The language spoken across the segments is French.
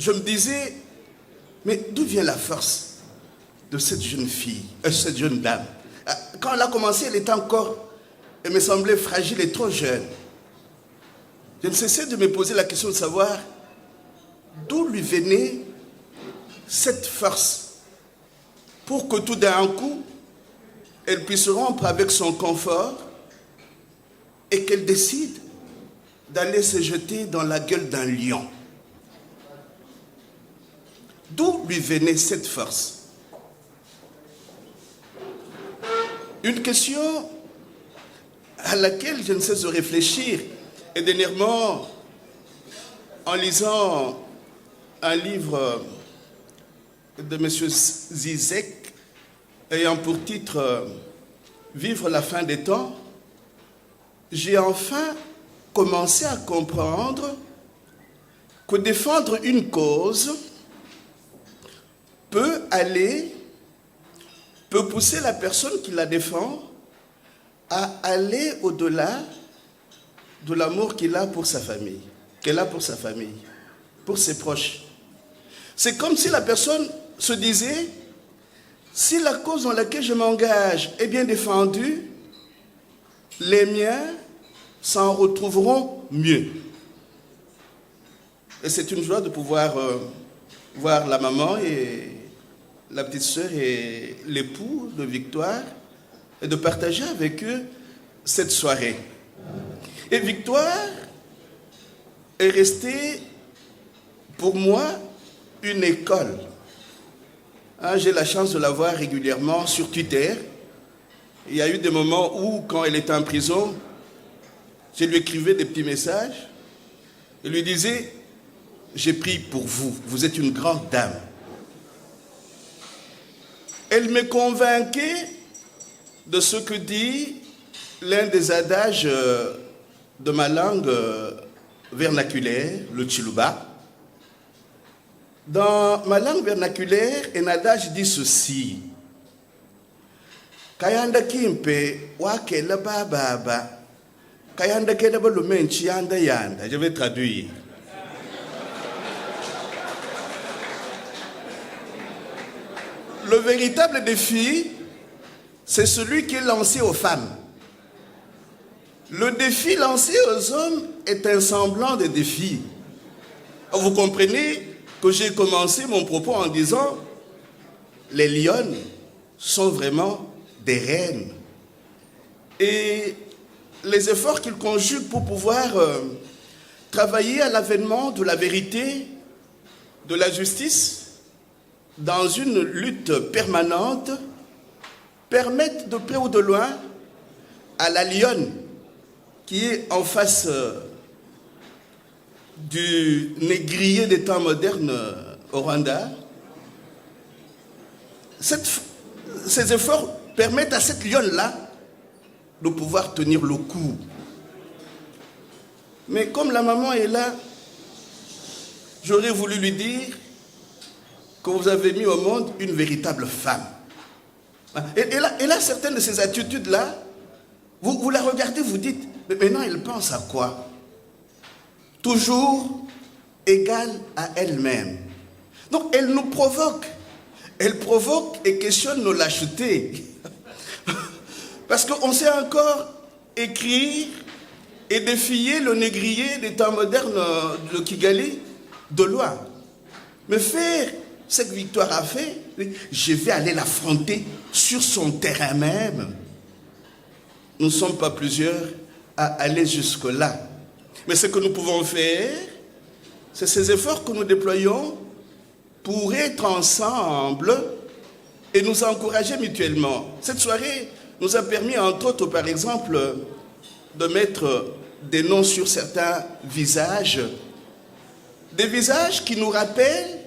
je me disais, mais d'où vient la force de cette jeune fille, cette jeune dame? Quand elle a commencé, elle me semblait fragile et trop jeune. Je ne cessais de me poser la question de savoir d'où lui venait cette force pour que tout d'un coup, elle puisse rompre avec son confort et qu'elle décide d'aller se jeter dans la gueule d'un lion. D'où lui venait cette force? Une question à laquelle je ne cesse de réfléchir. Et dernièrement, en lisant un livre de M. Zizek, ayant pour titre « Vivre la fin des temps », j'ai enfin commencé à comprendre que défendre une cause peut pousser la personne qui la défend à aller au-delà de l'amour qu'il a pour sa famille, pour ses proches. C'est comme si la personne se disait, si la cause dans laquelle je m'engage est bien défendue, les miens s'en retrouveront mieux. Et c'est une joie de pouvoir voir la maman et la petite sœur et l'époux de Victoire et de partager avec eux cette soirée. Et Victoire est restée pour moi une école. J'ai la chance de la voir régulièrement sur Twitter. Il y a eu des moments où, quand elle était en prison, je lui écrivais des petits messages et lui disais, j'ai prié pour vous, vous êtes une grande dame. Elle me convainquait de ce que dit l'un des adages de ma langue vernaculaire, le Chiluba. Dans ma langue vernaculaire, un adage dit ceci. Kayanda kimpe wakela baba. Kayanda kedaba lumenchi yanda yanda. Je vais traduire. Le véritable défi, c'est celui qui est lancé aux femmes. Le défi lancé aux hommes est un semblant de défi. Vous comprenez que j'ai commencé mon propos en disant les lionnes sont vraiment des reines. Et les efforts qu'ils conjuguent pour pouvoir travailler à l'avènement de la vérité, de la justice, dans une lutte permanente, permettent de près ou de loin à la lionne qui est en face du négrier des temps modernes au Rwanda. Ces efforts permettent à cette lionne-là de pouvoir tenir le coup. Mais comme la maman est là, j'aurais voulu lui dire que vous avez mis au monde une véritable femme. Et là, certaines de ces attitudes-là, vous la regardez, vous dites, mais maintenant elle pense à quoi? Toujours égale à elle-même. Donc elle nous provoque. Elle provoque et questionne nos lâchetés. Parce qu'on sait encore écrire et défier le négrier des temps modernes de Kigali de loin. Mais faire ce que Victoire a fait, je vais aller l'affronter sur son terrain même. Nous ne sommes pas plusieurs à aller jusque-là. Mais ce que nous pouvons faire, c'est ces efforts que nous déployons pour être ensemble et nous encourager mutuellement. Cette soirée nous a permis, entre autres, par exemple, de mettre des noms sur certains visages. Des visages qui nous rappellent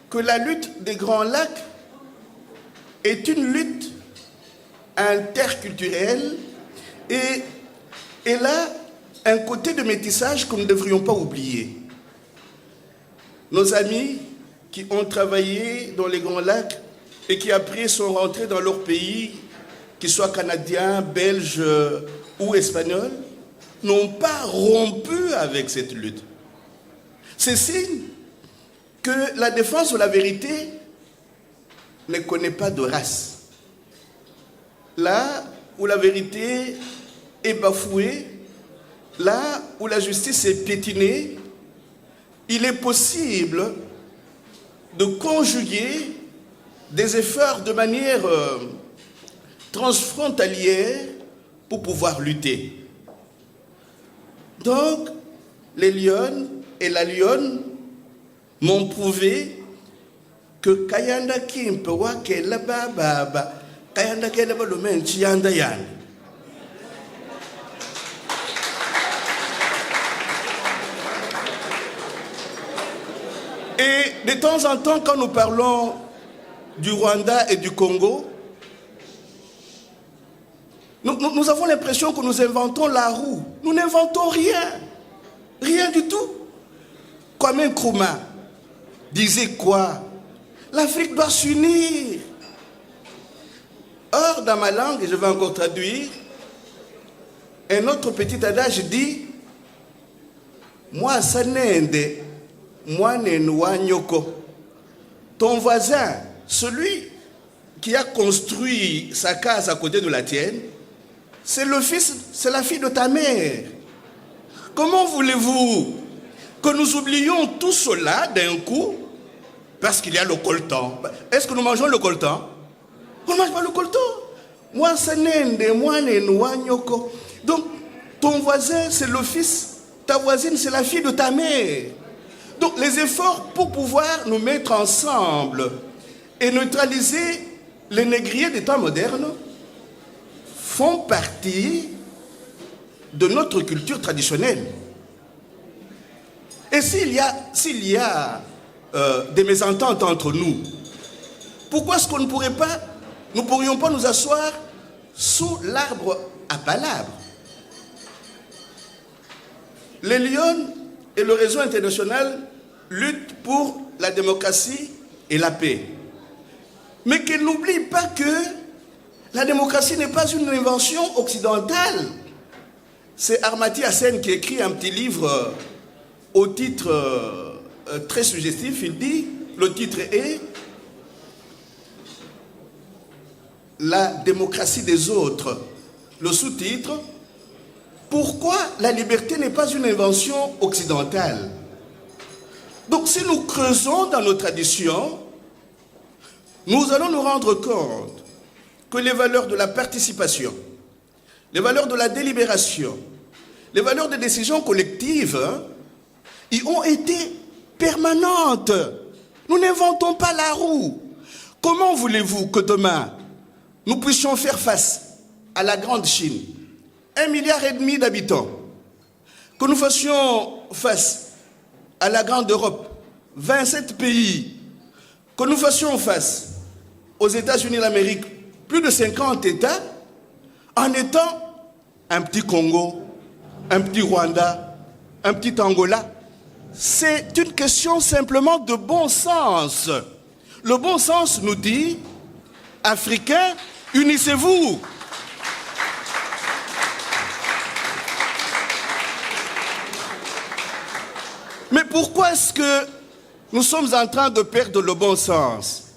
que la lutte des Grands Lacs est une lutte interculturelle et elle a un côté de métissage que nous ne devrions pas oublier. Nos amis qui ont travaillé dans les Grands Lacs et qui après sont rentrés dans leur pays, qu'ils soient canadiens, belges ou espagnols, n'ont pas rompu avec cette lutte. C'est signe que la défense de la vérité ne connaît pas de race. Là où la vérité est bafouée, là où la justice est piétinée, il est possible de conjuguer des efforts de manière transfrontalière pour pouvoir lutter. Donc, les Lyon et la Lyon m'ont prouvé que Kayanda Kimpewa Kelaba Baba, Kayanda Kelaba Lomen Chianda Yan. Et de temps en temps, quand nous parlons du Rwanda et du Congo, nous avons l'impression que nous inventons la roue. Nous n'inventons rien. Rien du tout. Kwame Nkrumah disait quoi? L'Afrique doit s'unir. Or, dans ma langue, et je vais encore traduire, un autre petit adage dit Moi, Sanende, moi, Nenouanyoko. Ton voisin, celui qui a construit sa case à côté de la tienne, c'est le fils, c'est la fille de ta mère. Comment voulez-vous que nous oublions tout cela d'un coup parce qu'il y a le coltan? Est-ce que nous mangeons le coltan? On ne mange pas le coltan. Moi, Sanende, moi, Nenouanyoko. Donc, ton voisin, c'est le fils, ta voisine, c'est la fille de ta mère. Donc, les efforts pour pouvoir nous mettre ensemble et neutraliser les négriers des temps modernes font partie de notre culture traditionnelle. Et s'il y a des mésententes entre nous, pourquoi est-ce qu'on ne pourrait pas, nous pourrions pas nous asseoir sous l'arbre à palabres? Les Lyon et le réseau international luttent pour la démocratie et la paix. Mais qu'ils n'oublient pas que la démocratie n'est pas une invention occidentale. C'est Amartya Sen qui écrit un petit livre au titre très suggestif. Il dit, le titre est « La démocratie des autres ». Le sous-titre « Pourquoi la liberté n'est pas une invention occidentale ?» Donc si nous creusons dans nos traditions, nous allons nous rendre compte que les valeurs de la participation, les valeurs de la délibération, les valeurs de décision collective y ont été permanentes. Nous n'inventons pas la roue. Comment voulez-vous que demain, nous puissions faire face à la grande Chine, 1,5 milliard d'habitants, que nous fassions face à la grande Europe, 27 pays, que nous fassions face aux États-Unis d'Amérique, plus de 50 États, en étant un petit Congo, un petit Rwanda, un petit Angola? C'est une question simplement de bon sens. Le bon sens nous dit, Africains, unissez-vous. Mais pourquoi est-ce que nous sommes en train de perdre le bon sens?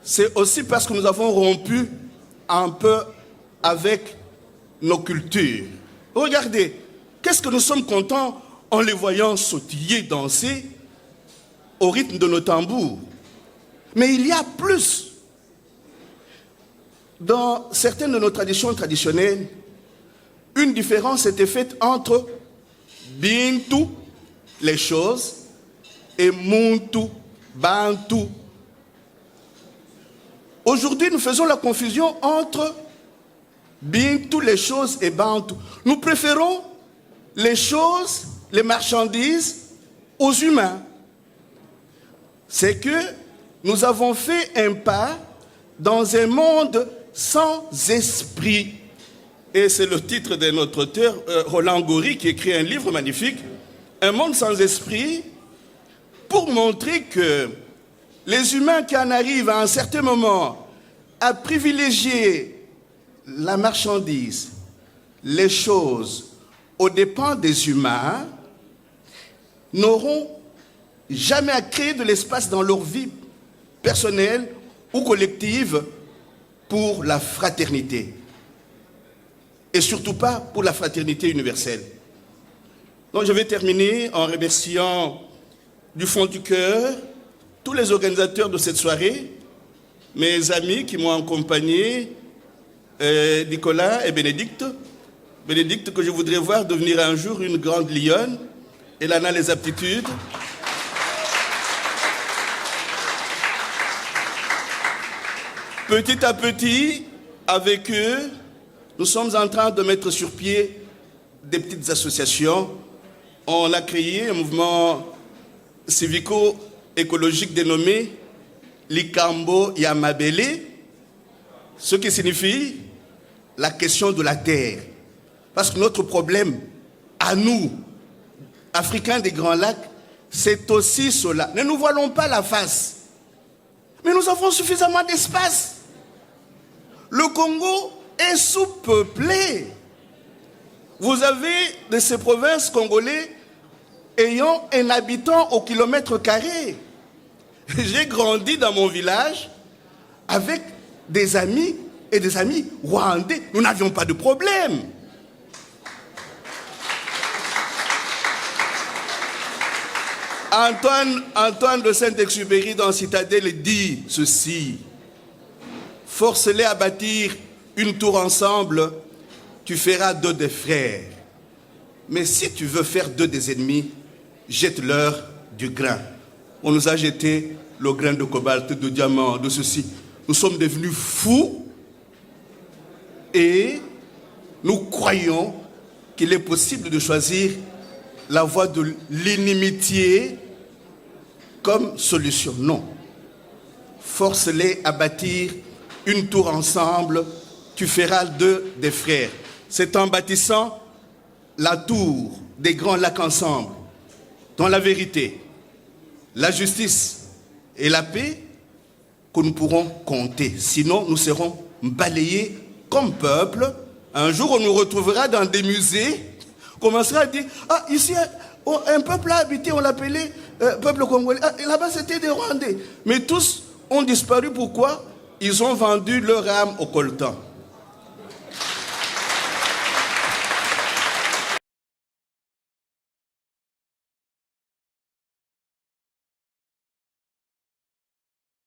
C'est aussi parce que nous avons rompu un peu avec nos cultures. Regardez, qu'est-ce que nous sommes contents en les voyant sautiller, danser au rythme de nos tambours. Mais il y a plus. Dans certaines de nos traditions traditionnelles, une différence était faite entre Bintu, les choses, et Muntu, Bantu. Aujourd'hui, nous faisons la confusion entre Bintu, les choses, et Bantu. Nous préférons les choses, les marchandises, aux humains. C'est que nous avons fait un pas dans un monde sans esprit. Et c'est le titre de notre auteur, Roland Gori, qui écrit un livre magnifique, Un monde sans esprit, pour montrer que les humains qui en arrivent à un certain moment à privilégier la marchandise, les choses, aux dépens des humains, n'auront jamais à créer de l'espace dans leur vie personnelle ou collective pour la fraternité. Et surtout pas pour la fraternité universelle. Donc je vais terminer en remerciant du fond du cœur tous les organisateurs de cette soirée, mes amis qui m'ont accompagné, Nicolas et Bénédicte. Bénédicte que je voudrais voir devenir un jour une grande lionne. Elle en a les aptitudes. Petit à petit, avec eux, nous sommes en train de mettre sur pied des petites associations. On a créé un mouvement civico-écologique dénommé Likambo Yamabele, ce qui signifie la question de la terre. Parce que notre problème, à nous, Africains des Grands Lacs, c'est aussi cela. Ne nous voilons pas la face. Mais nous avons suffisamment d'espace. Le Congo est sous-peuplé. Vous avez de ces provinces congolais ayant un habitant au kilomètre carré. J'ai grandi dans mon village avec des amis et des amis rwandais. Nous n'avions pas de problème. Antoine de Saint-Exupéry dans Citadelle dit ceci: force-les à bâtir une tour ensemble, tu feras deux des frères. Mais si tu veux faire deux des ennemis, jette-leur du grain. On nous a jeté le grain de cobalt, de diamant, de ceci. Nous sommes devenus fous et nous croyons qu'il est possible de choisir la voie de l'inimitié comme solution. Non. Force-les à bâtir une tour ensemble, tu feras deux des frères. C'est en bâtissant la tour des Grands Lacs ensemble, dans la vérité, la justice et la paix, que nous pourrons compter. Sinon, nous serons balayés comme peuple. Un jour, on nous retrouvera dans des musées, on commencera à dire, ah, ici, un peuple a habité, on l'appelait peuple congolais. Ah, là-bas, c'était des Rwandais. Mais tous ont disparu. Pourquoi? Ils ont vendu leur âme au coltan.